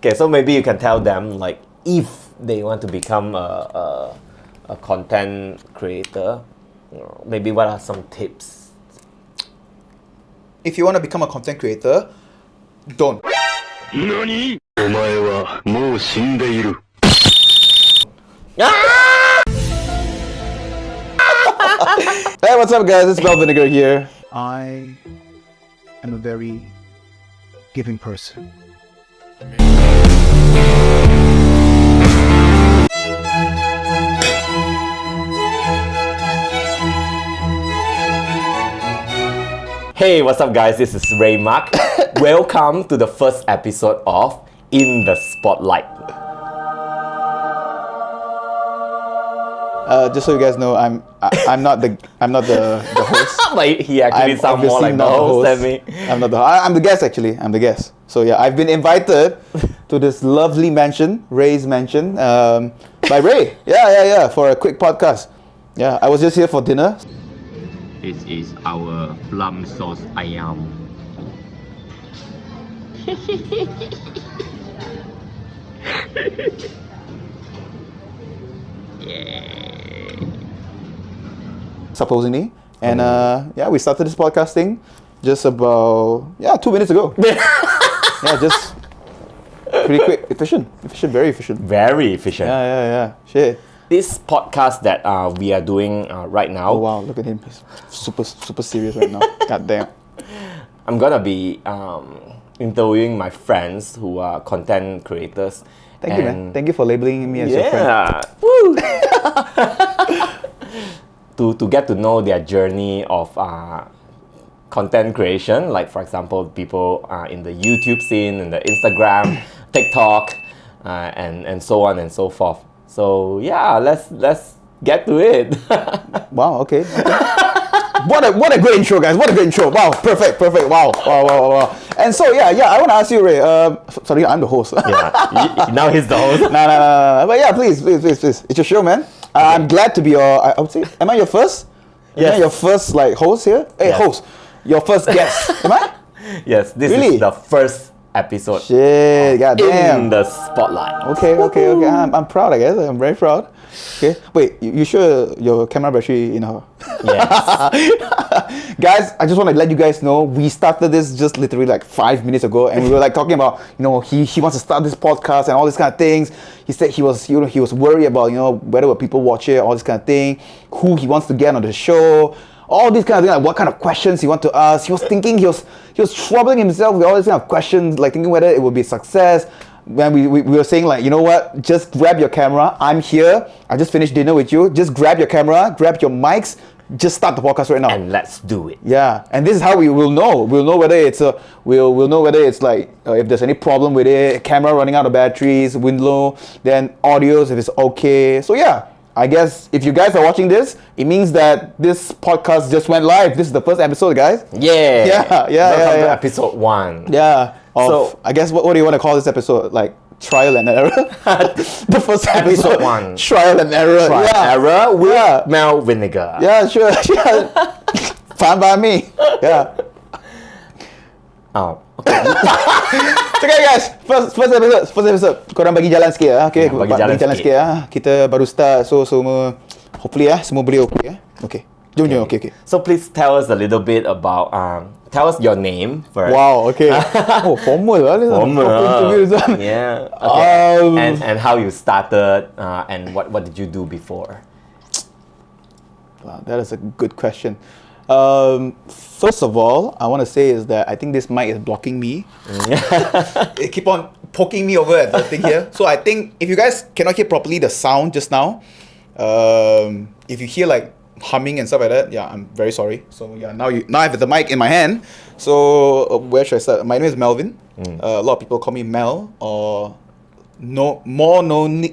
Okay, so maybe you can tell them like if they want to become a content creator, maybe what are some tips? If you want to become a content creator, don't. NANI?! お前はもう死んでいる。Hey, what's up, guys? It's Mel Vinegar here. I am a very giving person. Hey, what's up guys? This is Ray Mark. Welcome to the first episode of In the Spotlight. Just so you guys know, I'm not the host. Like he actually I'm sounds more obviously like the not host host. than me. I'm not the. I'm the guest actually. I'm the guest. So yeah, I've been invited to this lovely mansion, Ray's mansion, by Ray. Yeah, for a quick podcast. Yeah, I was just here for dinner. This is our plum sauce ayam. Supposedly, and yeah, we started this podcasting just about 2 minutes ago. Yeah, just pretty quick, efficient, very efficient. Very efficient. Yeah. Shit. This podcast that we are doing right now. Oh wow, look at him. He's super serious right now. God damn. I'm gonna be interviewing my friends who are content creators. Thank you, man. Thank you for labeling me as your friend. Yeah. Woo. to get to know their journey of content creation, like for example, people in the YouTube scene, in the Instagram, TikTok, and so on and so forth. So yeah, let's get to it. Wow. Okay. What a great intro, guys. What a great intro. Wow. Perfect. Wow. And so yeah. I want to ask you, Ray. Sorry, I'm the host. Yeah. Now he's the host. No. But yeah, please. It's your show, man. Okay. I'm glad to be I would say. Am I your first? Yes. Am I your first host here? Hey, yes. Host. Your first guest. Am I? Yes. This really? is the first episode. Shit. Goddamn. In the spotlight. Okay. I'm proud. I guess I'm very proud. Okay. Wait. You sure your camera battery enough? Yes. Guys, I just want to let you guys know we started this just literally like 5 minutes ago, and we were like talking about he wants to start this podcast and all these kind of things. He said he was worried about whether will people watch it, all this kind of thing, who he wants to get on the show, all these kind of things, like what kind of questions he want to ask. He was thinking, he was troubling himself with all these kind of questions, like thinking whether it would be a success. When we were saying like, you know what, just grab your camera. I'm here. I just finished dinner with you. Just grab your camera, grab your mics, just start the podcast right now. And let's do it. Yeah, and this is how we will know. We'll know whether it's we'll know whether it's like if there's any problem with it, camera running out of batteries, wind low, then audios if it's okay. So yeah, I guess if you guys are watching this, it means that this podcast just went live. This is the first episode, guys. Yeah. Welcome to episode 1. Yeah. So I guess what do you want to call this episode? Like trial and error. The first episode 1. Trial and error. Error with Mel Vinegar. Yeah, sure. Fine by me. Yeah. Oh. Okay. Okay guys, first episode. Korang bagi jalan sikit ya. Okay, bagi jalan sikit ya. Kita baru start, so semua hopefully semua boleh okay ya. Okay. Jom. Okay. So please tell us a little bit about tell us your name first. Wow, okay. Oh, formal lah. Formal. Yeah. Okay. And how you started and what did you do before? Wow, that is a good question. First of all, I want to say is that I think this mic is blocking me. It keep on poking me over at the thing here. So I think if you guys cannot hear properly the sound just now, if you hear like humming and stuff like that, yeah, I'm very sorry. So yeah, now I have the mic in my hand. So where should I start? My name is Melvin. A lot of people call me Mel, or more known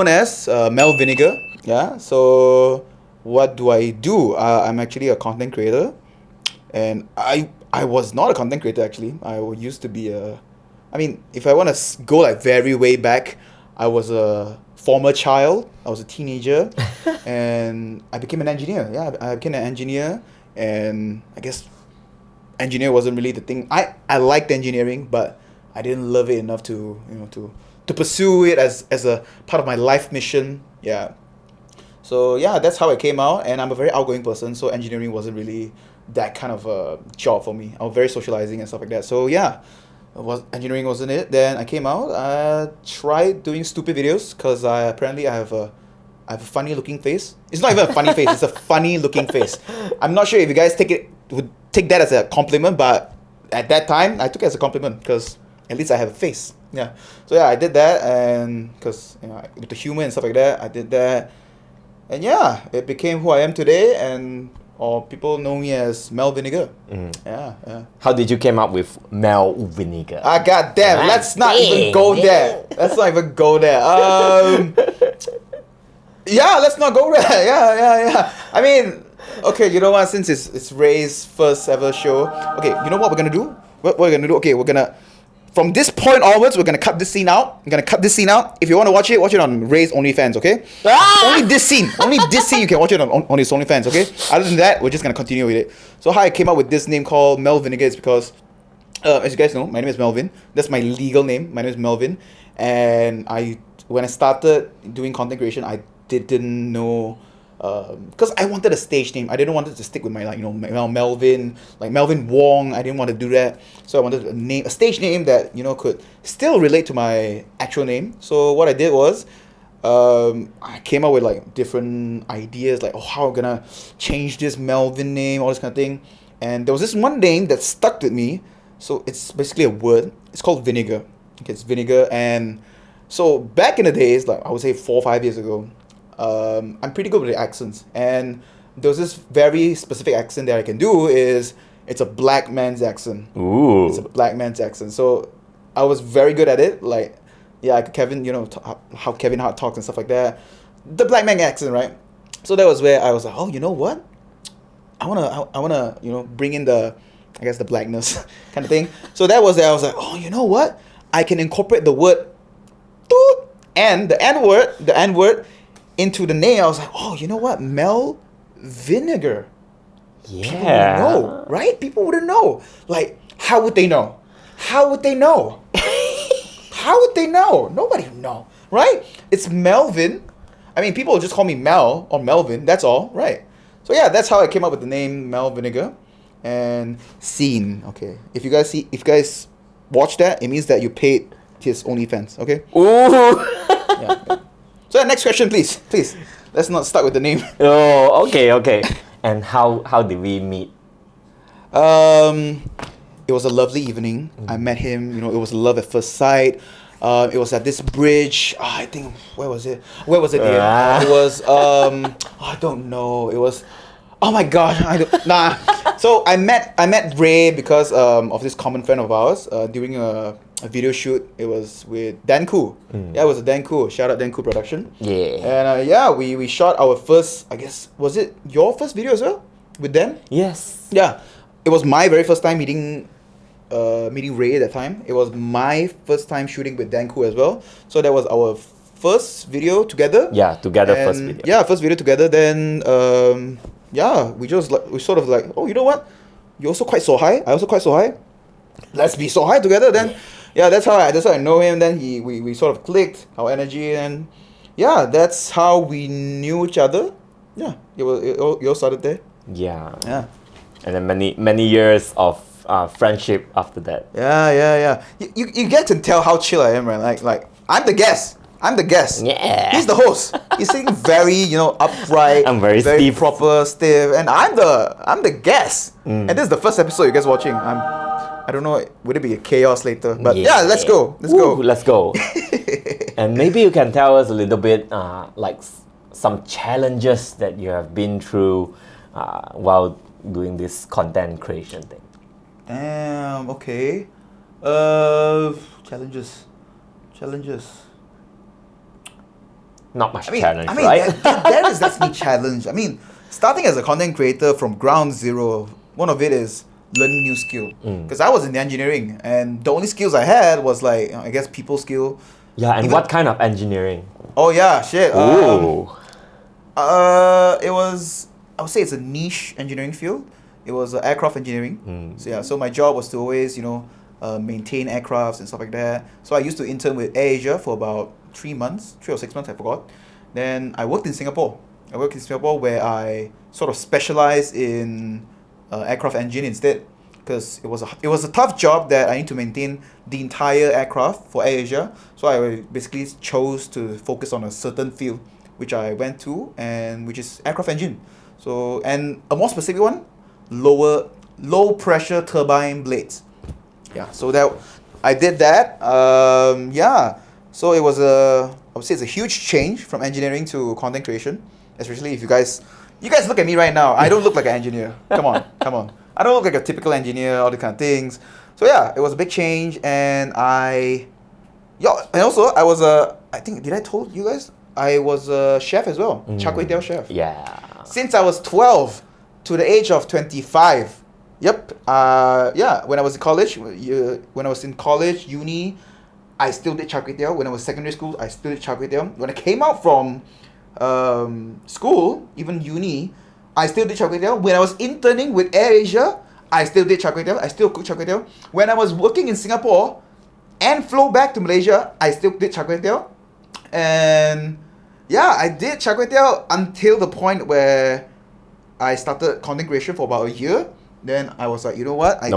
as Mel Vinegar. Yeah. So what do I do? I'm actually a content creator, and I was not a content creator actually. I used to be if I want to go like very way back, I was a former child. I was a teenager, and I became an engineer. Yeah, I became an engineer, and I guess engineer wasn't really the thing. I liked engineering, but I didn't love it enough to to pursue it as a part of my life mission. Yeah. So yeah, that's how it came out, and I'm a very outgoing person, so engineering wasn't really that kind of a job for me. I was very socializing and stuff like that. So yeah, engineering wasn't it. Then I came out. I tried doing stupid videos because I have a funny looking face. It's not even a funny face. It's a funny looking face. I'm not sure if you guys would take that as a compliment, but at that time I took it as a compliment because at least I have a face. Yeah. So yeah, I did that, and because with the humor and stuff like that, I did that, and yeah, it became who I am today, or people know me as Mel Vinegar. Yeah. How did you came up with Mel Vinegar? Ah, goddamn! Let's not even go there. Let's not even go there. Yeah, let's not go there. Yeah. I mean, okay, you know what? Since it's Ray's first ever show, okay, you know what we're gonna do? What we're gonna do? Okay, we're gonna. From this point onwards, we're gonna cut this scene out. I'm gonna cut this scene out. If you want to watch it on Ray's OnlyFans, okay? Only this scene you can watch it on his OnlyFans, okay? Other than that, we're just gonna continue with it. So how I came up with this name called Mel Vinegar is because, as you guys know, my name is Melvin. That's my legal name. My name is Melvin, and when I started doing content creation, I didn't know. Because I wanted a stage name. I didn't want it to stick with my Melvin, like Melvin Wong. I didn't want to do that. So I wanted a stage name that could still relate to my actual name. So what I did was, I came up with like different ideas, like how I'm gonna change this Melvin name, all this kind of thing. And there was this one name that stuck with me. So it's basically a word. It's called vinegar. Okay, it's vinegar. And so back in the days, like I would say 4 or 5 years ago, I'm pretty good with the accents, and there's this very specific accent that I can do. It's a black man's accent. Ooh. It's a black man's accent. So I was very good at it. Like, yeah, Kevin, how Kevin Hart talks and stuff like that. The black man accent, right? So that was where I was like, oh, you know what? I wanna bring in the blackness kind of thing. So that was there. I was like, oh, you know what? I can incorporate the word toot and the N word into the name. I was like, oh, you know what? Mel Vinegar. Yeah. People would know, right? People wouldn't know. Like, how would they know? How would they know? How would they know? Nobody would know, right? It's Melvin. I mean, people would just call me Mel or Melvin. That's all, right? So yeah, that's how I came up with the name Mel Vinegar. And scene. Okay, if you guys watch that, it means that you paid his OnlyFans. Okay. Ooh. Yeah. So next question, please. Let's not start with the name. Oh, okay. And how did we meet? It was a lovely evening. I met him. It was love at first sight. It was at this bridge. I think where was it? Ian? It was I don't know. It was. Oh my gosh! Nah. So I met Ray because of this common friend of ours during a video shoot. It was with Dan Koo. Yeah, it was a Dan Koo. Shout out Dan Koo Production. Yeah. And we shot our first. I guess was it your first video as well with them? Yes. Yeah, it was my very first time meeting Ray at that time. It was my first time shooting with Dan Koo as well. So that was our first video together. Yeah, together. And first video. Yeah, first video together. Then we sort of like, oh, you know what? You also quite so high. I also quite so high. Let's be so high together. Then that's how I know him. Then we sort of clicked our energy, and yeah, that's how we knew each other. Yeah, it all started there. Yeah. Yeah. And then many years of friendship after that. Yeah. You get to tell how chill I am, right? Like I'm the guest. Yeah. He's the host. He's sitting very, upright. I'm very very stiff. proper, stiff, and I'm the guest. And this is the first episode you guys watching. I don't know. Would it be a chaos later? But yeah, let's go. Let's go. And maybe you can tell us a little bit, like some challenges that you have been through while doing this content creation thing. Damn. Okay. Challenges. Not much challenge, I mean, right? there is definitely challenge. I mean, starting as a content creator from ground zero, one of it is learning new skill. Because I was in engineering, and the only skills I had was like, I guess, people skill. Yeah, and what kind of engineering? Oh yeah, shit. Ooh. It was, I would say it's a niche engineering field. It was aircraft engineering. So yeah, so my job was to always, maintain aircrafts and stuff like that. So I used to intern with AirAsia for about 3 or 6 months, I forgot. Then I worked in Singapore. I worked in Singapore where I sort of specialized in aircraft engine instead, because it was a tough job that I need to maintain the entire aircraft for AirAsia. So I basically chose to focus on a certain field, which I went to, and which is aircraft engine. So, and a more specific one, low pressure turbine blades. Yeah, so that I did that. Yeah, so it was I would say it's a huge change from engineering to content creation, especially if you guys look at me right now. I don't look like an engineer. Come on. I don't look like a typical engineer, all the kind of things. So yeah, it was a big change, and and also I was I think, did I told you guys? I was a chef as well, Char Teow chef. Yeah. Since I was 12 to the age of 25. Yep. Yeah. When I was in college, uni, I still did Char Teow. When I was secondary school, I still did Char Teow. When I came out from school, even uni, I still did Char Teow. When I was interning with AirAsia, I still did Char Teow. I still cooked Char Teow. When I was working in Singapore and flew back to Malaysia, I still did Char Teow. And yeah, I did Char Teow until the point where I started content creation for about a year. Then I was like, you know what? I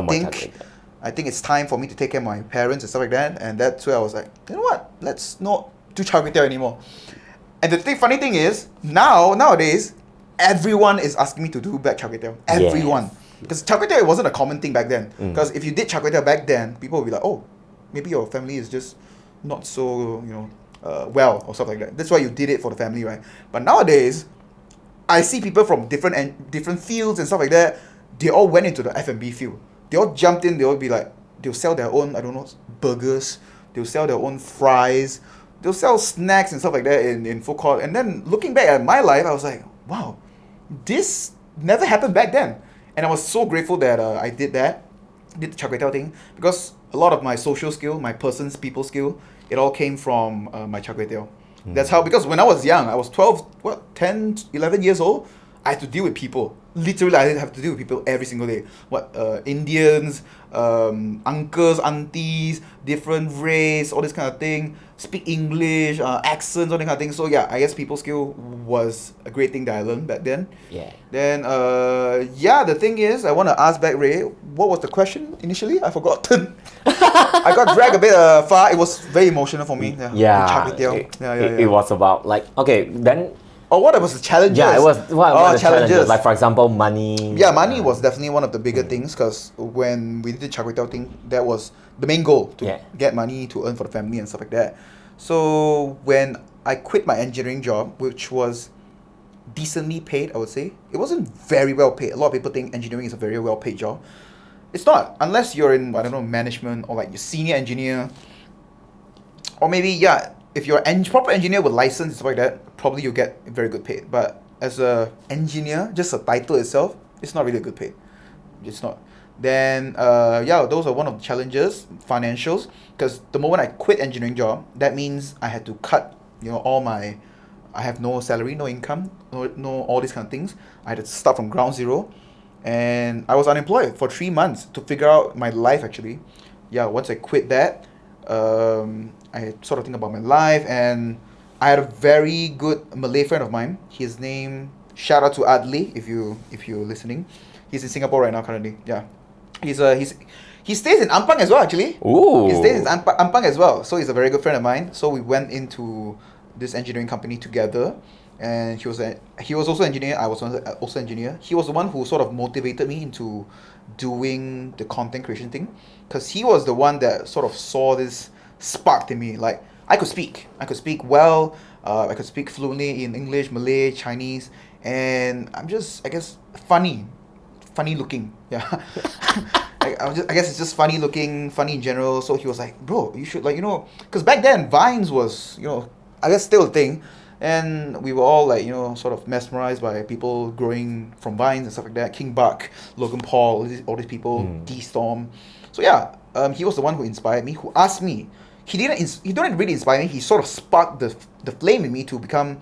think it's time for me to take care of my parents and stuff like that. And that's where I was like, you know what? Let's not do Char Teow anymore. And the funny thing is, nowadays, everyone is asking me to do back Char Teow. Everyone. Because Char Teow wasn't a common thing back then. Because if you did Char Teow back then, people would be like, oh, maybe your family is just not so, well, or stuff like that. That's why you did it for the family, right? But nowadays, I see people from different fields and stuff like that. They all went into the F&B field. They all jumped in. They all be like, they'll sell their own, I don't know, burgers. They'll sell their own fries. They'll sell snacks and stuff like that in food court. And then looking back at my life, I was like, wow, this never happened back then. And I was so grateful that I did that, did the Char Teow thing, because a lot of my social skill, my people skill, it all came from my Char Teow. That's how, because when I was young, I was 10, 11 years old, I had to deal with people. Literally, I have to deal with people every single day. Indians, uncles, aunties, different race, all this kind of thing. Speak English, accents, all that kind of thing. So yeah, I guess people skill was a great thing that I learned back then. Yeah. Then, the thing is, I want to ask back Ray, what was the question initially? I forgot. I got dragged a bit far. It was very emotional for me. It was about then. Oh, what was the challenges? Yeah, it was what the challenges. Like for example, money. Yeah, money was definitely one of the bigger things, because when we did the Char Teow thing, that was the main goal, to get money to earn for the family and stuff like that. So when I quit my engineering job, which was decently paid, I would say, it wasn't very well paid. A lot of people think engineering is a very well paid job. It's not, unless you're in, I don't know, management, or like you're senior engineer, or maybe if you're a proper engineer with license and stuff like that, probably you'll get very good paid. But as a engineer, just a title itself, it's not really a good paid. It's not. Then, those are one of the challenges, financials. Because the moment I quit engineering job, that means I had to cut, I have no salary, no income, no all these kind of things. I had to start from ground zero. And I was unemployed for 3 months to figure out my life, actually. Yeah, once I quit that, I sort of think about my life, and I had a very good Malay friend of mine. His name, shout out to Adli, if you're listening. He's in Singapore right now currently. Yeah, he stays in Ampang as well, actually. Ooh. He stays in Ampang as well. So he's a very good friend of mine. So we went into this engineering company together, and he was also engineer. I was also engineer. He was the one who sort of motivated me into doing the content creation thing, because he was the one that sort of saw this spark in me. Like, I could speak well, I could speak fluently in English, Malay, Chinese, and I'm just, I guess, funny looking. Yeah. I guess it's just funny looking, funny in general. So he was like, bro, you should, because back then Vines was, I guess still a thing, and we were all sort of mesmerized by people growing from Vines and stuff like that. King Buck, Logan Paul, all these people, D-Storm. So yeah, he was the one who inspired me, who asked me. He didn't really inspire me. He sort of sparked the flame in me to become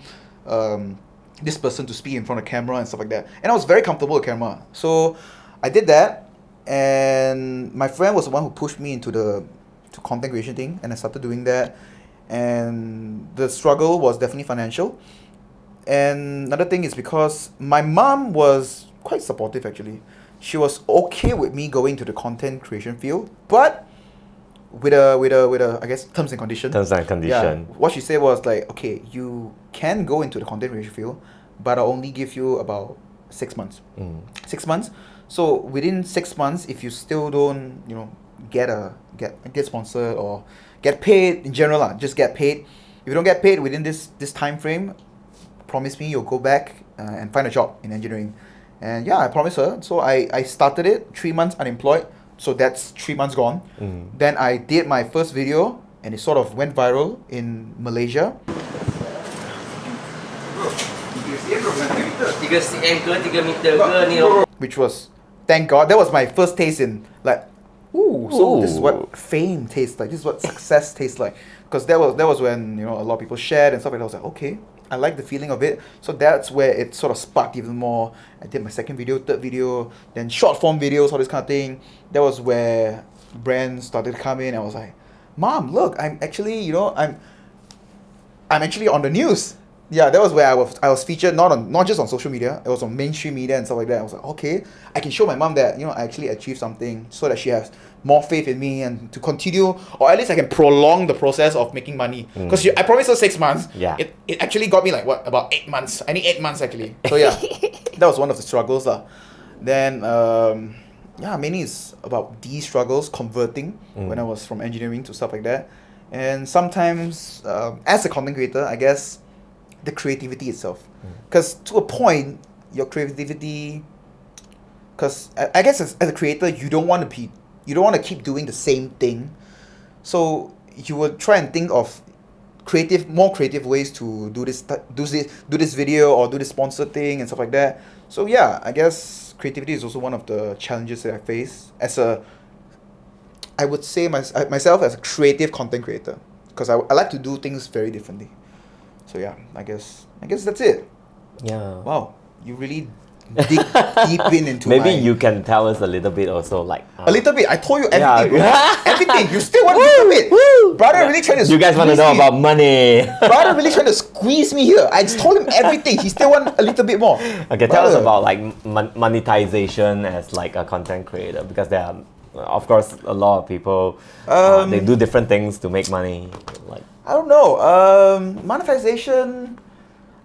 this person to speak in front of camera and stuff like that. And I was very comfortable with camera. So I did that. And my friend was the one who pushed me into the content creation thing, and I started doing that. And the struggle was definitely financial. And another thing is because my mom was quite supportive actually. She was okay with me going to the content creation field, but with a I guess terms and conditions. Terms and condition. Yeah. What she said was like, okay, you can go into the content creation field, but I'll only give you about 6 months. 6 months. So within 6 months, if you still don't, get sponsored or get paid in general, just get paid. If you don't get paid within this time frame, promise me you'll go back and find a job in engineering. And yeah, I promised her. So I started it, 3 months unemployed. So that's 3 months gone. Then I did my first video and it sort of went viral in Malaysia. 3 cm ke 3 meter ke ni. Which was, thank God, that was my first taste in like, so this is what fame tastes like. This is what success tastes like. Because that was when a lot of people shared and stuff like that. I was like, okay, I like the feeling of it. So that's where it sort of sparked even more. I did my second video, third video, then short form videos, all this kind of thing. That was where brands started to come in. I was like, Mom, look, I'm actually, I'm actually on the news. Yeah, that was where I was featured not just on social media, it was on mainstream media and stuff like that. I was like, okay, I can show my mom that I actually achieved something, so that she has more faith in me and to continue, or at least I can prolong the process of making money. Because I promised her 6 months. Yeah. It actually got me like about 8 months. I need 8 months actually. So yeah, that was one of the struggles lah. Then mainly it's about these struggles converting when I was from engineering to stuff like that. And sometimes as a content creator, I guess the creativity itself, because to a point your creativity, because I guess as a creator you don't want to keep doing the same thing, so you will try and think of more creative ways to do this video or do this sponsored thing and stuff like that. So yeah, I guess creativity is also one of the challenges that I face I would say myself as a creative content creator, because I like to do things very differently. So yeah, I guess that's it. Yeah. Wow, you really dig deep into Maybe you can tell us a little bit also, like a little bit. I told you everything, Yeah. bro. Everything. You still want a little bit. Brother really trying to. you guys want to squeeze know me. about money. Brother really trying to squeeze me here. I just told him everything. He still want a little bit more. Okay, tell us Brother. about like monetization as like a content creator, because there are, of course, a lot of people they do different things to make money. Like I don't know. Monetization.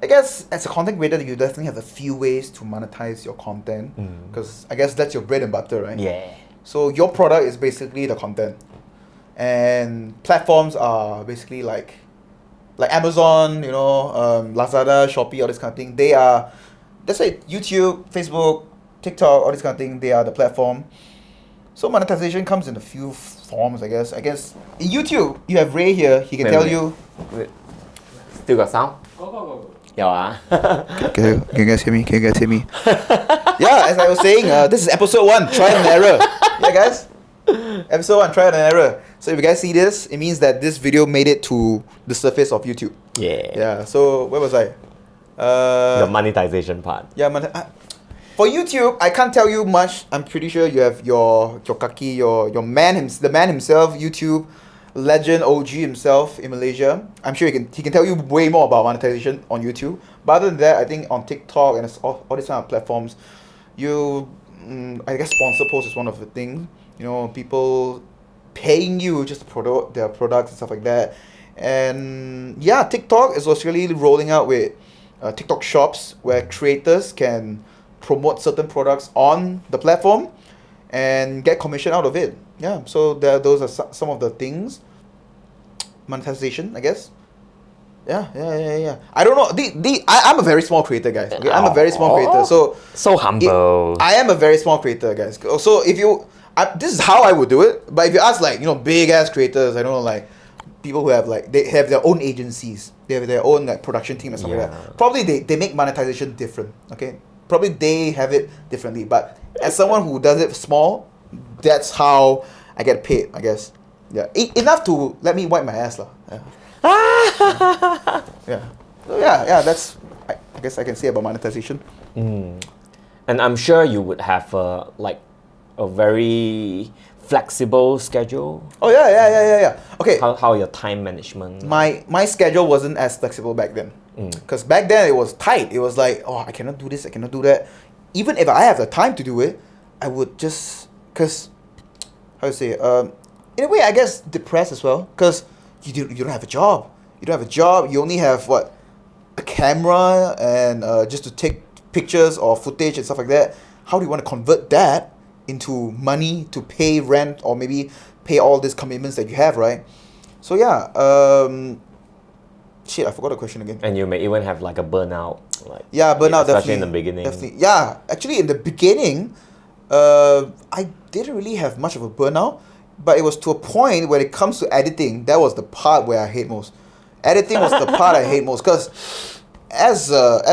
I guess as a content creator, you definitely have a few ways to monetize your content, because I guess that's your bread and butter, right? yeah, So your product is basically the content, and platforms are basically like Amazon, Lazada, Shopee, all this kind of thing. That's why YouTube, Facebook, TikTok, all this kind of thing. They are the platform. So monetization comes in a few forms, I guess. In YouTube, you have Ray here. He can tell you. Wait. Still got sound? Go. 有啊 Can you guys hear me? Yeah, as I was saying, this is episode 1, trial and error. Yeah, guys? Episode 1, trial and error. So if you guys see this, it means that this video made it to the surface of YouTube. Yeah. Yeah, so where was I? The monetization part. Yeah, for YouTube, I can't tell you much. I'm pretty sure you have your kaki, the man himself, YouTube legend OG himself in Malaysia. I'm sure he can tell you way more about monetization on YouTube. But other than that, I think on TikTok and all these kind of platforms, I guess sponsor posts is one of the things. People paying you just to promote their products and stuff like that. And yeah, TikTok is also really rolling out with TikTok shops where creators can promote certain products on the platform and get commission out of it. Yeah, so those are some of the things. Monetization, I guess. Yeah. I don't know. I'm a very small creator, guys. Okay? I'm a very small creator. So humble. I am a very small creator, guys. So this is how I would do it. But if you ask big ass creators, I don't know, like people who have they have their own agencies, they have their own production team and stuff like that. Probably they make monetization different. Okay, probably they have it differently. But as someone who does it small, that's how I get paid, I guess. Yeah, enough to let me wipe my ass lah. Yeah. So yeah. That's I guess I can say about monetization. And I'm sure you would have a very flexible schedule? Oh yeah. Okay. How your time management? My schedule wasn't as flexible back then. Because back then it was tight. It was like, oh, I cannot do this, I cannot do that. Even if I have the time to do it, I would just, because, how to say, in a way, I guess depressed as well. Because you don't have a job. You don't have a job. You only have, what, a camera and just to take pictures or footage and stuff like that. How do you want to convert that into money to pay rent or maybe pay all these commitments that you have, right? So yeah, shit, I forgot the question again. And you may even have like a burnout. Like, Yeah, burnout especially definitely. in the beginning. Definitely. Yeah, actually in the beginning, I didn't really have much of a burnout, but it was to a point when it comes to editing, that was the part where I hate most. Editing was the part I hate most because as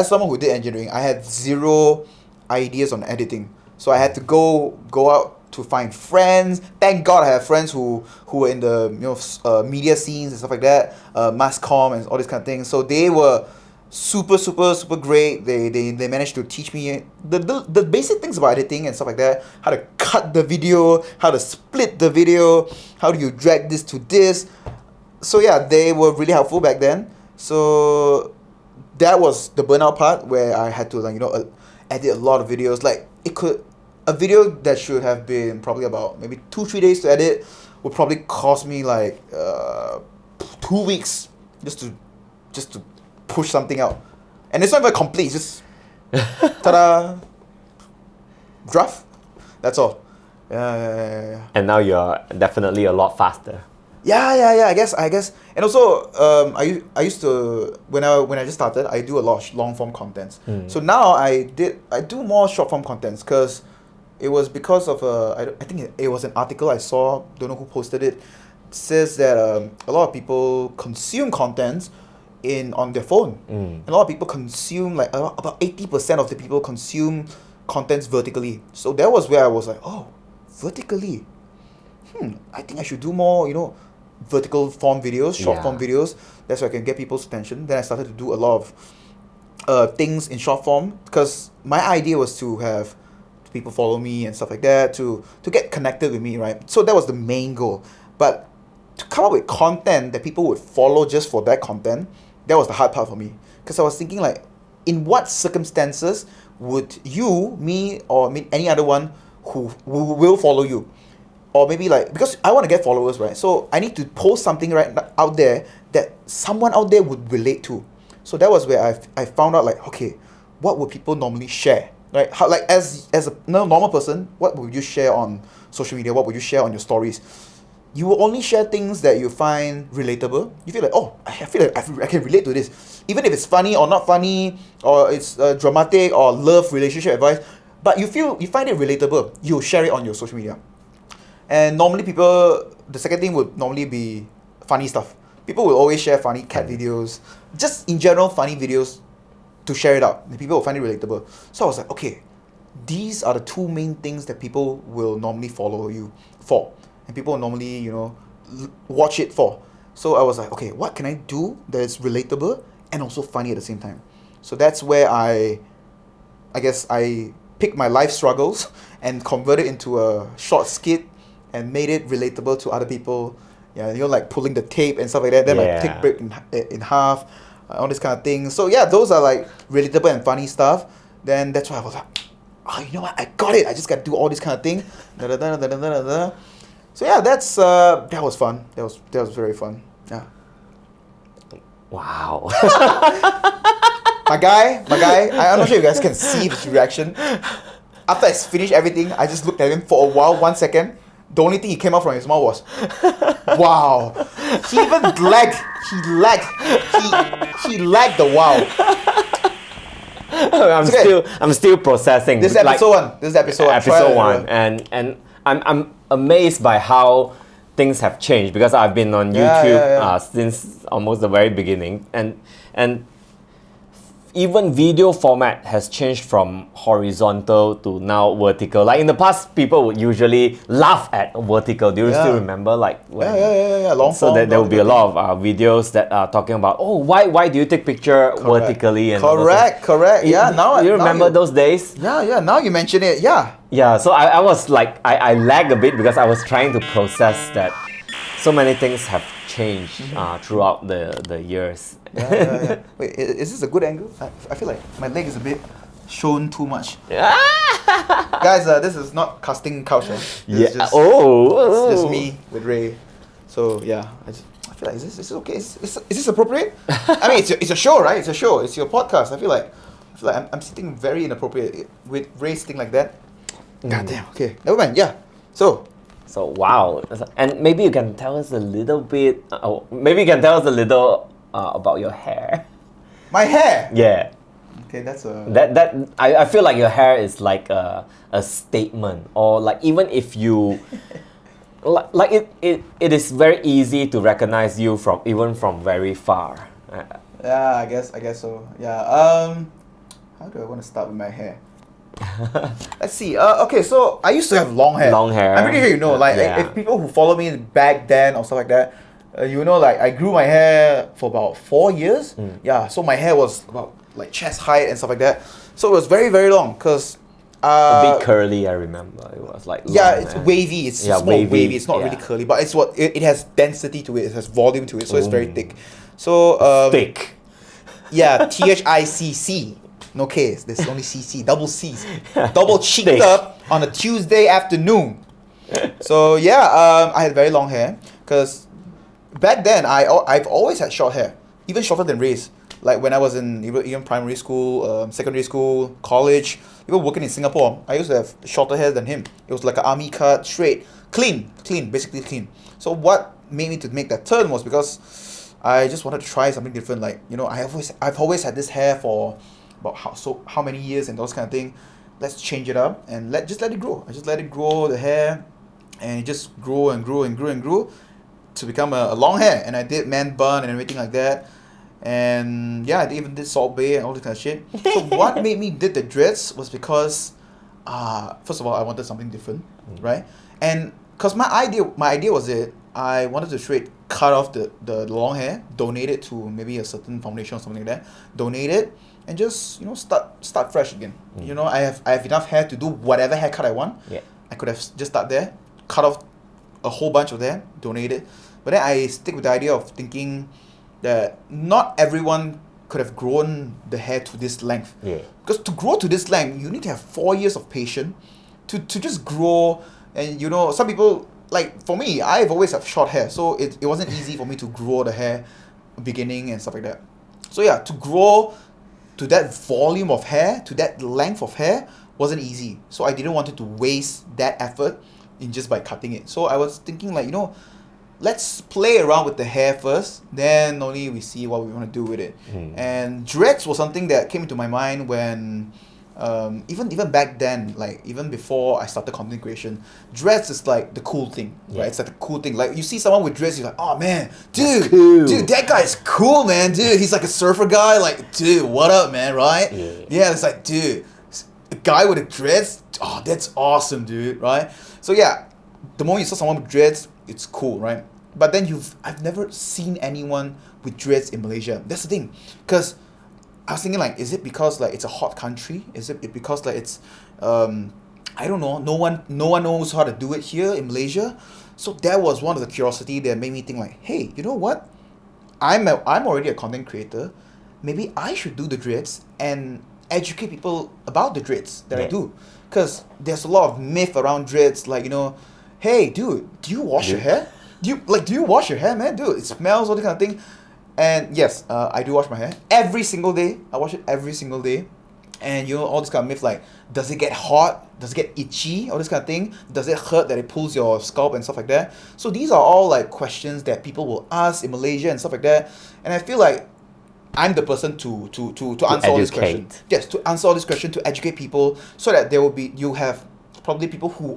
someone who did engineering, I had zero ideas on editing. So I had to go out to find friends. Thank God I have friends who were in the media scenes and stuff like that, mass comm and all this kind of things. So they were super great. They managed to teach me the basic things about editing and stuff like that. How to cut the video, how to split the video, how do you drag this to this. So yeah, they were really helpful back then. So that was the burnout part where I had to edit a lot of videos. Like a video that should have been probably about maybe 2-3 days to edit would probably cost me like 2 weeks just to push something out. And it's not even complete, it's just ta-da, draft. That's all. Yeah. And now you're definitely a lot faster. Yeah. I guess. And also, I used to when I just started, I do a lot of long form contents. So now I do more short form contents because it was because of I think it was an article I saw. Don't know who posted it. It says that a lot of people consume contents on their phone. A lot of people consume about 80% of the people consume contents vertically. So that was where I was like, oh, vertically. I think I should do more, vertical form videos, short form videos. That's where I can get people's attention. Then I started to do a lot of things in short form because my idea was to have people follow me and stuff like that to get connected with me, right? So that was the main goal. But to come up with content that people would follow just for that content, that was the hard part for me. Because I was thinking in what circumstances would you, me, or any other one who will follow you? Or maybe because I want to get followers, right? So I need to post something right out there that someone out there would relate to. So that was where I found out okay, what would people normally share, right? How as a normal person, what would you share on social media? What would you share on your stories? You will only share things that you find relatable. You feel I feel like I can relate to this, even if it's funny or not funny, or it's dramatic or love relationship advice. But you find it relatable. You'll share it on your social media. And normally the second thing would normally be funny stuff. People will always share funny cat videos, just in general funny videos to share it out. And people will find it relatable. So I was like, okay, these are the two main things that people will normally follow you for. And people will normally, watch it for. So I was like, okay, what can I do that is relatable and also funny at the same time? So that's where I guess I picked my life struggles and converted into a short skit and made it relatable to other people. Yeah, pulling the tape and stuff like that. Then take break in half, all this kind of things. So yeah, those are relatable and funny stuff. Then that's why I was like, oh, you know what? I got it. I just got to do all this kind of thing. So yeah, that was fun. That was very fun. Yeah. Wow. My guy. I'm not sure if you guys can see his reaction. After I finished everything, I just looked at him for a while, 1 second. The only thing he came out from his mouth was, wow. He even lagged. He lagged the wow. I'm still processing. This is episode one. Episode one. And I'm amazed by how things have changed because I've been on YouTube since almost the very beginning. And even video format has changed from horizontal to now vertical. Like in the past, people would usually laugh at vertical. Do you still remember, like when? Yeah. Long So form, that there will be a long lot of videos that are talking about, oh, why do you take picture vertically and all those things. Correct. Yeah, now you remember those days? Yeah. Now you mention it. Yeah. Yeah. So I was like I lagged a bit because I was trying to process that so many things have changed throughout the years. Yeah. Wait, is this a good angle? I feel like my leg is a bit shown too much. Guys, this is not casting couch. This is just, it's just me with Ray. So yeah, I feel like is this okay? Is this appropriate? I mean, it's a show, right? It's a show. It's your podcast. I feel like I'm sitting very inappropriate with Ray sitting like that. God damn. Okay, never mind. Yeah. So wow, and maybe you can tell us a little bit. Maybe you can tell us a little about your hair. my hair. Yeah. Okay, that's a. That I feel like your hair is like a statement, or like even if you like it is very easy to recognize you from very far. Yeah, I guess so. Yeah. How do I want to start with my hair? Let's see. Okay, so I used to have long hair. Long hair. I'm pretty sure you know. Like, Yeah. if people who follow me back then or stuff like that, you know, like I grew my hair for about 4 years. Yeah, so my hair was about like chest height and stuff like that. So it was very, very long because. A bit curly, I remember. It was like Yeah, long it's hair. wavy. It's more wavy. It's not really curly, but it's what it has density to it. It has volume to it, so it's very thick. So thick. Yeah, THICC. No K's. There's only CC. Double C's. Double cheeked Thick. up on a Tuesday afternoon. So yeah, I had very long hair because back then I've always had short hair, even shorter than Ray's. Like when I was in even primary school, secondary school, college, even working in Singapore, I used to have shorter hair than him. It was like an army cut, straight, clean, basically clean. So what made me to make that turn was because I just wanted to try something different. Like, you know, I've always had this hair for about how many years and those kind of thing. Let's change it up and just let it grow. I just let it grow, the hair, and it just grew and grew and grew and grew to become a long hair. And I did man bun and everything like that. And yeah, I even did Salt Bay and all this kind of shit. So what made me did the dreads was because first of all, I wanted something different, right? And because my idea was I wanted to straight cut off the long hair, donate it to maybe a certain foundation or something like that, donate it, and just, you know, start fresh again. You know, I have enough hair to do whatever haircut I want. Yeah. I could have just start there, cut off a whole bunch of them, donate it. But then I stick with the idea of thinking that not everyone could have grown the hair to this length. Yeah. Because to grow to this length, you need to have 4 years of patience to just grow. And, you know, some people, like for me, I've always have short hair, so it wasn't easy for me to grow the hair beginning and stuff like that. So yeah, to grow to that volume of hair, to that length of hair, wasn't easy. So I didn't want to waste that effort in just by cutting it. So I was thinking, like, you know, let's play around with the hair first, then only we see what we want to do with it. And dreads was something that came into my mind when even back then, like even before I started content creation, dreads is like the cool thing, right? It's like the cool thing. Like you see someone with dreads, you're like, oh man, dude, cool. dude, that guy is cool, man, dude. He's like a surfer guy, like, dude, what up, man, right? Yeah, it's like, dude, a guy with a dreads, oh, that's awesome, dude, right? So yeah, the moment you saw someone with dreads, it's cool, right? But then I've never seen anyone with dreads in Malaysia. That's the thing, because I was thinking, like, is it because like it's a hot country? Is it because like it's I don't know, no one knows how to do it here in Malaysia? So that was one of the curiosity that made me think, like, hey, you know what? I'm already a content creator. Maybe I should do the dreads and educate people about the dreads that I do, because there's a lot of myth around dreads, like, you know, hey dude, do you wash your hair? Do you wash your hair, man? Dude, it smells, all that kind of thing. And yes, I do wash my hair every single day. I wash it every single day. And you know, all this kind of myth, like, does it get hot? Does it get itchy? All this kind of thing. Does it hurt that it pulls your scalp and stuff like that? So these are all like questions that people will ask in Malaysia and stuff like that. And I feel like I'm the person to answer all these questions. Yes, to answer all these questions, to educate people, so that you have probably people who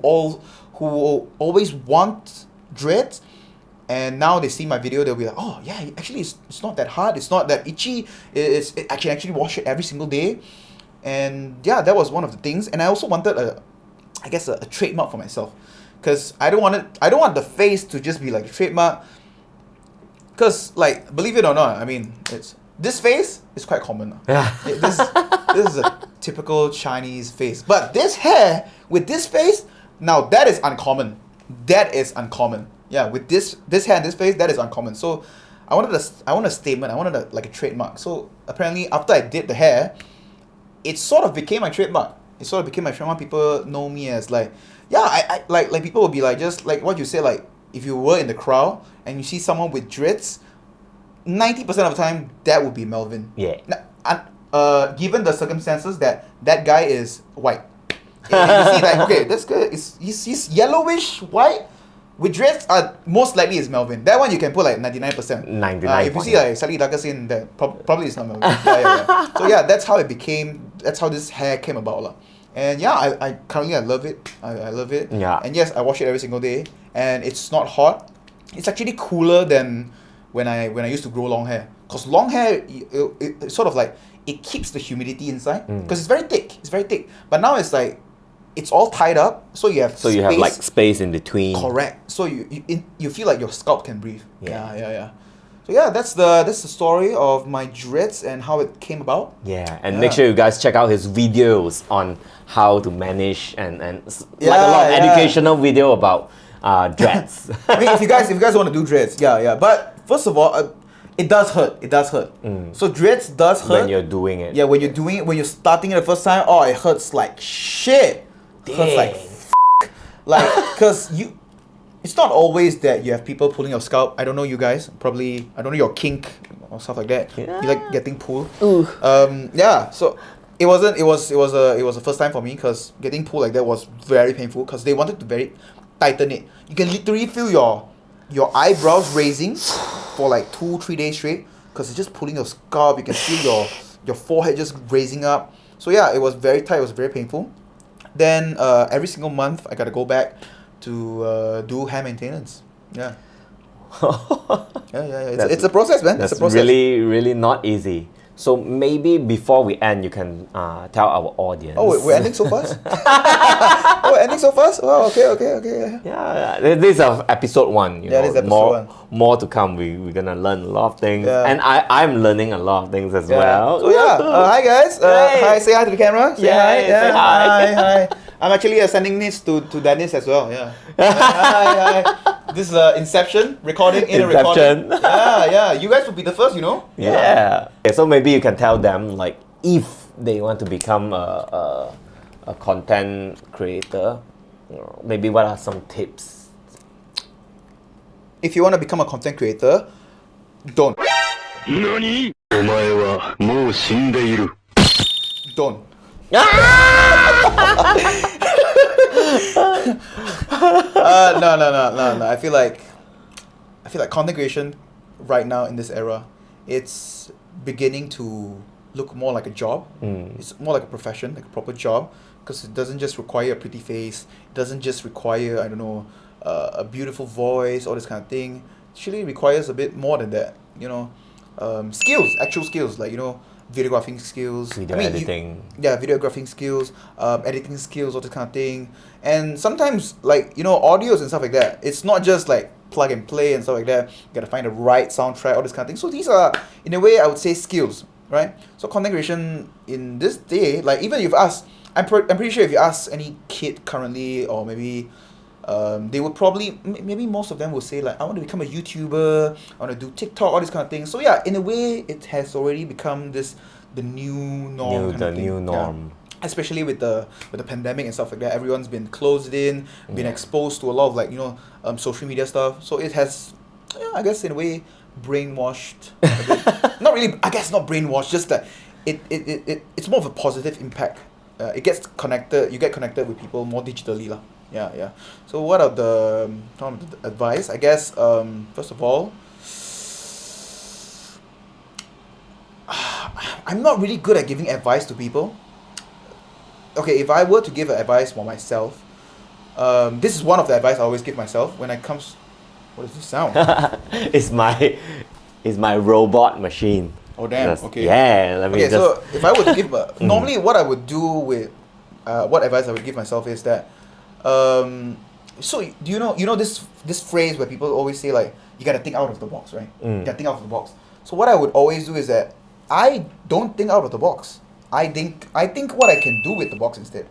always want dreads, And now they see my video, they'll be like, oh yeah, actually it's not that hard, it's not that itchy. I can actually wash it every single day. And yeah, that was one of the things. And I also wanted a trademark for myself, because I don't want the face to just be like a trademark. Because like, believe it or not, I mean, this face is quite common. Yeah. This is a typical Chinese face, but this hair with this face, now that is uncommon. That is uncommon. Yeah, with this hair and this face, that is uncommon. So I want a statement. I wanted a trademark. So apparently, after I did the hair, it sort of became my trademark. People know me as like, yeah, I like people will be like, just like what you say, like if you were in the crowd and you see someone with dreads, 90% of the time that would be Melvin. Yeah. Given the circumstances that guy is white. And you see like, okay, that's good. He's yellowish white with dreads. Most likely is Melvin. That one you can put like 99%. 99. If you see like slightly darker skin, that probably it's not Melvin. Yeah. So yeah, that's how this hair came about lah. And yeah, I currently I love it. I love it. Yeah. And yes, I wash it every single day, and it's not hot. It's actually cooler than when I used to grow long hair. Cause long hair, it sort of like, it keeps the humidity inside because it's very thick. It's very thick. But now it's like, it's all tied up, so you have you have like space in between. Correct. So you feel like your scalp can breathe. Yeah. Yeah. So yeah, that's the story of my dreads and how it came about. Yeah, and make sure you guys check out his videos on how to manage and like a lot of educational video about dreads. I mean, if you guys want to do dreads, yeah. But first of all, it does hurt. So dreads does hurt when you're doing it. Yeah, when you're doing it, when you're starting it the first time, it hurts like shit. It hurts like like, cause it's not always that you have people pulling your scalp. I don't know you guys. Probably I don't know your kink or stuff like that. Yeah. You like getting pulled. Ooh. Yeah. So it was the first time for me, because getting pulled like that was very painful, because they wanted to tighten it. You can literally feel your eyebrows raising for like 2-3 days straight, because it's just pulling your scalp. You can feel your forehead just raising up. So yeah, it was very tight. It was very painful. Then every single month I gotta go back to do hair maintenance. Yeah. Yeah. It's a process, man. That's it's a process. really, really not easy. So maybe before we end, you can tell our audience. Oh, we're ending so fast? We're ending so fast? Oh, okay. Yeah, this is episode 1. This is episode 1. More to come. We're gonna learn a lot of things, Yeah. and I'm learning a lot of things as well. So yeah, hi guys. Hey. Hi, say hi to the camera. Say Yeah, hi. say hi. Hi. I'm actually sending this to Dennis as well. Yeah. Hi. This is Inception recording in Inception. a recording. Yeah. You guys will be the first, you know. Yeah. Okay, so maybe you can tell them, like, if they want to become a content creator, maybe what are some tips? If you want to become a content creator, don't. 何お前はもう死んでいる。 Don't. No. I feel like content creation right now in this era, it's beginning to look more like a job. It's more like a profession, like a proper job, because it doesn't just require a pretty face. It doesn't just require, I don't know, a beautiful voice, all this kind of thing. It actually requires a bit more than that. You know, actual skills, like, you know, videographing skills, Editing. Videographing skills, editing skills, all this kind of thing. And sometimes, like, you know, audios and stuff like that, it's not just like plug and play and stuff like that. You gotta find the right soundtrack, all this kind of thing. So these are, in a way, I would say, skills, right? So content creation in this day, like, even if you ask, I'm pretty sure if you ask any kid currently, or maybe they would probably, maybe most of them will say, like, I want to become a YouTuber, I want to do TikTok, all these kind of things. So yeah, in a way, it has already become the new norm. New norm. Yeah. Especially with the pandemic and stuff like that, everyone's been closed in, been exposed to a lot of, like, you know, social media stuff. So it has, I guess, in a way, brainwashed a bit. Not really, I guess, not brainwashed, just that it's more of a positive impact. You get connected with people more digitally lah. Yeah. So what are the advice? I guess first of all, I'm not really good at giving advice to people. Okay, if I were to give advice for myself, this is one of the advice I always give myself when it comes What does this sound? it's my robot machine. Oh damn. Just- Okay. Yeah, let me Okay, just. so if I were to give normally what I would do with what advice I would give myself is that so do you know this phrase where people always say like you gotta think out of the box, right? You gotta think out of the box. So what I would always do is that I don't think out of the box. I think what I can do with the box instead.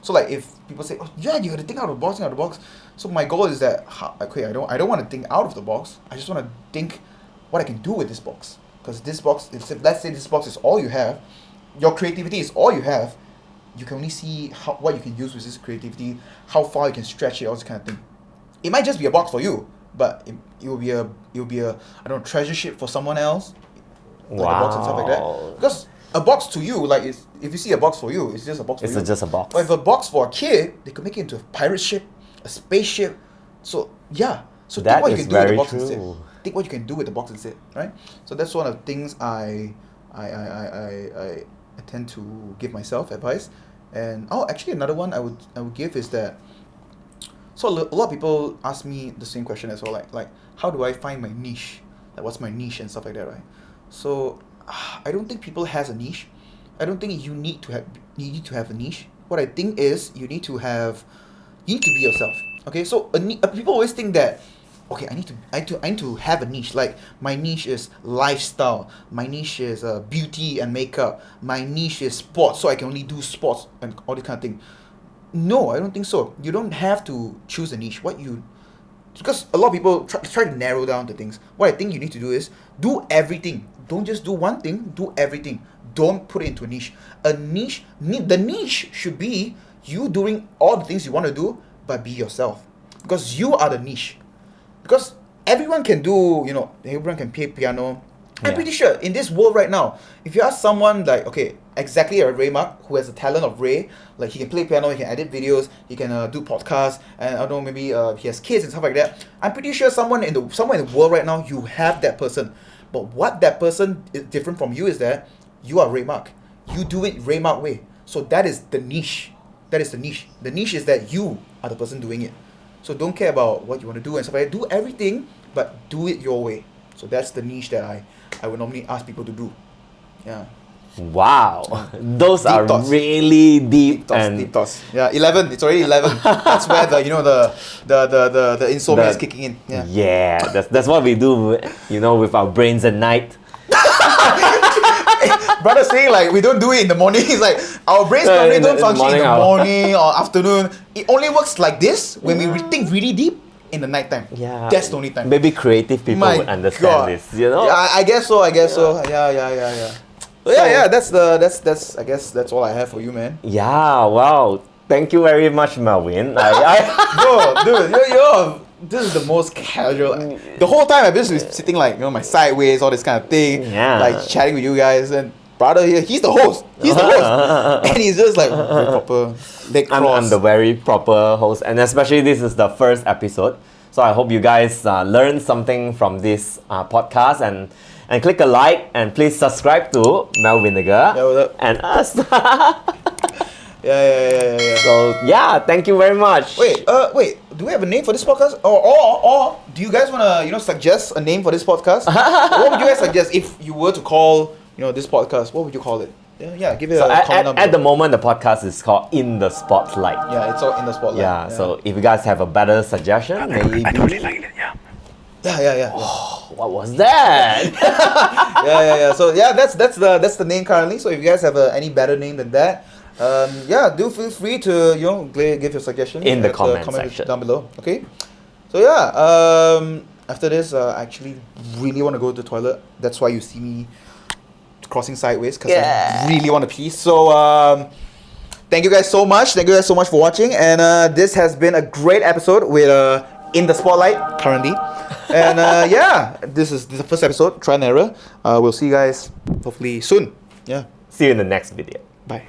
So like if people say, oh yeah, you gotta think out of the box, think out of the box. So my goal is that okay, I don't want to think out of the box. I just want to think what I can do with this box. Because this box, let's say this box is all you have, your creativity is all you have. You can only see what you can use with this creativity, how far you can stretch it, all this kind of thing. It might just be a box for you, but it will be a I don't know, treasure ship for someone else, like a box and stuff like that. Because a box to you, like if you see a box for you, it's just a box for you. It's just a box. But if a box for a kid, they could make it into a pirate ship, a spaceship. So yeah, so That think what you is can do with the very box true. instead. Think what you can do with the box instead, right? So that's one of the things I tend to give myself advice. And actually another one I would give is that, so a lot of people ask me the same question as well, like how do I find my niche, like what's my niche and stuff like that, right? So I don't think people has a niche. I don't think you need to have a niche. What I think is you need to be yourself. Okay, so people always think that, okay, I need to have a niche. Like my niche is lifestyle. My niche is beauty and makeup. My niche is sports, so I can only do sports and all this kind of thing. No, I don't think so. You don't have to choose a niche. Because a lot of people try to narrow down the things. What I think you need to do is do everything. Don't just do one thing. Do everything. Don't put it into a niche. The niche should be you doing all the things you want to do, but be yourself. Because you are the niche. Because everyone can everyone can play piano. I'm pretty sure in this world right now, if you ask someone like, okay, exactly a Ray Mark who has the talent of Ray, like he can play piano, he can edit videos, he can do podcasts, and I don't know, maybe he has kids and stuff like that. I'm pretty sure somewhere in the world right now, you have that person. But what that person is different from you is that you are Ray Mark. You do it Ray Mark way. So that is the niche. That is the niche. The niche is that you are the person doing it. So don't care about what you want to do and stuff like that. Do everything, but do it your way. So that's the niche that I would normally ask people to do. Yeah. Wow, those Deep are thoughts. really deep Deep thoughts. Yeah, 11. It's already 11. That's where the insomnia is kicking in. Yeah. Yeah, that's what we do, with our brains at night. Brother saying like we don't do it in the morning. It's like our brains normally don't function in the morning or afternoon. It only works like this when we think really deep in the nighttime. Yeah, That's the only time. Maybe creative people My would understand God. this. Yeah, I guess so. Yeah. So yeah. That's I guess that's all I have for you, man. Yeah, wow. Thank you very much, Melvin. Bro, dude, this is the most casual. The whole time I've been sitting like my sideways, all this kind of thing. Yeah. Like chatting with you guys, and brother here, he's the host. And he's just like very proper leg cross. I'm the very proper host, and especially this is the first episode. So I hope you guys learned something from this podcast and click a like and please subscribe to Mel Vinegar Yeah, what up? and us. Yeah. So yeah, thank you very much. Wait. Do we have a name for this podcast? Or do you guys wanna suggest a name for this podcast? What would you guys suggest if you were to call this podcast? What would you call it? Yeah, give it So a comment down at the below. moment, the podcast is called In the Spotlight. Yeah, it's all in the spotlight. Yeah, so if you guys have a better suggestion, maybe. I totally liked it, yeah. Yeah. What was that? Yeah. So yeah, that's the name currently. So if you guys have any better name than that, do feel free to give your suggestion In the at comment section. down below. Okay. So yeah, after this, I actually really want to go to the toilet. That's why you see me crossing sideways because I really want to pee. So thank you guys so much. Thank you guys so much for watching. And this has been a great episode with In the Spotlight currently. And this is the first episode, try and error. We'll see you guys hopefully soon. Yeah. See you in the next video. Bye.